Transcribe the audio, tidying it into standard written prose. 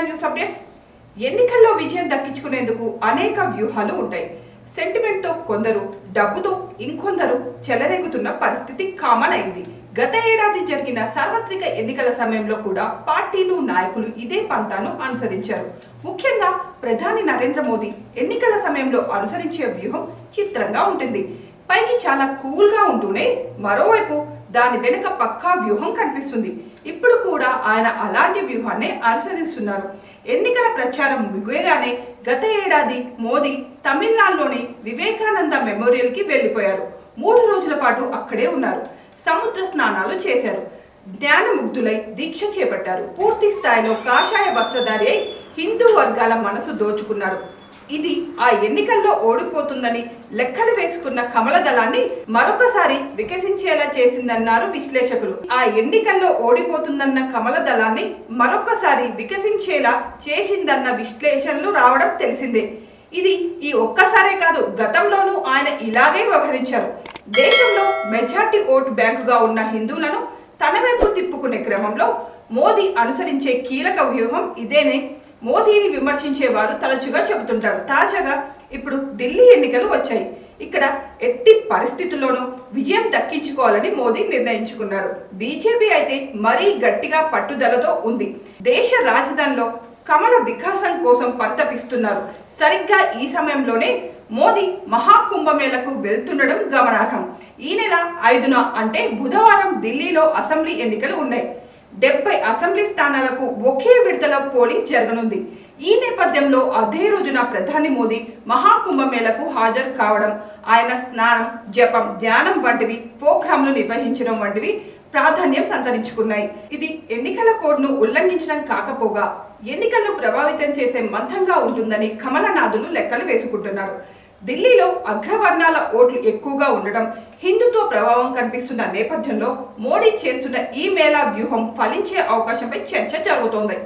News updates. ఎన్నికల్లో విజయం దక్కించుకునేందుకు అనేక వ్యూహాలు ఉంటాయి. సెంటిమెంట్తో కొందరు, డబ్బుతో ఇంకొందరు చెలరేగుతున్న పరిస్థితి కామన్ అయింది. గత ఏడాది జరిగిన సార్వత్రిక ఎన్నికల సమయంలో కూడా పార్టీలు, నాయకులు ఇదే పంతాను అనుసరించారు. ముఖ్యంగా ప్రధాని నరేంద్ర మోదీ ఎన్నికల సమయంలో అనుసరించే వ్యూహం చిత్రంగా ఉంటుంది. పైకి చాలా కూల్గా ఉంటూనే మరోవైపు దాని వెనుక పక్కా వ్యూహం కనిపిస్తుంది. ఇప్పుడు కూడా ఆయన అలాంటి వ్యూహాన్ని అనుసరిస్తున్నారు. ఎన్నికల ప్రచారం ముగియగానే గత ఏడాది మోదీ తమిళనాడులోని వివేకానంద మెమోరియల్ కి వెళ్లిపోయారు. 3 రోజుల పాటు అక్కడే ఉన్నారు. సముద్ర స్నానాలు చేశారు. జ్ఞానముగ్ధులై దీక్ష చేపట్టారు. పూర్తి స్థాయిలో కాషాయ వస్త్రధారి అయి హిందూ వర్గాల మనసు దోచుకున్నారు. ఇది ఆ ఎన్నికల్లో ఓడిపోతుందని లెక్కలు వేసుకున్న కమల దళాన్ని మరొకసారి వికసించేలా చేసిందన్నారు విశ్లేషకులు. ఆ ఎన్నికల్లో ఓడిపోతుందన్న కమల దళాన్ని మరొకసారి వికసించేలా చేసిందన్న విశ్లేషణలు రావడం తెలిసిందే. ఇది ఈ ఒక్కసారే కాదు, గతంలోనూ ఆయన ఇలాగే వ్యవహరించారు. దేశంలో మెజార్టీ ఓటు బ్యాంకుగా ఉన్న హిందువులను తన వైపు తిప్పుకునే క్రమంలో మోదీ అనుసరించే కీలక వ్యూహం ఇదేనే. మోదీని విమర్శించేవారు తరచుగా చెబుతుంటారు. తాజాగా ఇప్పుడు ఢిల్లీ ఎన్నికలు వచ్చాయి. ఇక్కడ ఎట్టి పరిస్థితుల్లోనూ విజయం దక్కించుకోవాలని మోదీ నిర్ణయించుకున్నారు. బీజేపీ అయితే మరీ గట్టిగా పట్టుదలతో ఉంది. దేశ రాజధానిలో కమల వికాసం కోసం పరితపిస్తున్నారు. సరిగ్గా ఈ సమయంలోనే మోదీ మహాకుంభమేళకు వెళ్తుండడం గమనార్హం. ఈ నెల 5న అంటే బుధవారం ఢిల్లీలో అసెంబ్లీ ఎన్నికలు ఉన్నాయి. 70 అసెంబ్లీ స్థానాలకు ఒకే విడతలో పోలింగ్ జరగనుంది. ఈ నేపథ్యంలో అదే రోజున ప్రధాని మోదీ మహాకుంభమేళకు హాజరు కావడం, ఆయన స్నానం, జపం, ధ్యానం వంటివి ప్రోగ్రాంలు నిర్వహించడం వంటివి ప్రాధాన్యం సంతరించుకున్నాయి. ఇది ఎన్నికల కోడ్ను ఉల్లంఘించడం కాకపోగా ఎన్నికలను ప్రభావితం చేసే మంత్రంగా ఉంటుందని కమలనాథులు లెక్కలు వేసుకుంటున్నారు. ఢిల్లీలో అగ్రవర్ణాల ఓట్లు ఎక్కువగా ఉండడం, హిందుత్వ ప్రభావం కనిపిస్తున్న నేపథ్యంలో మోడీ చేస్తున్న ఈ మేళా వ్యూహం ఫలించే అవకాశంపై చర్చ జరుగుతోంది.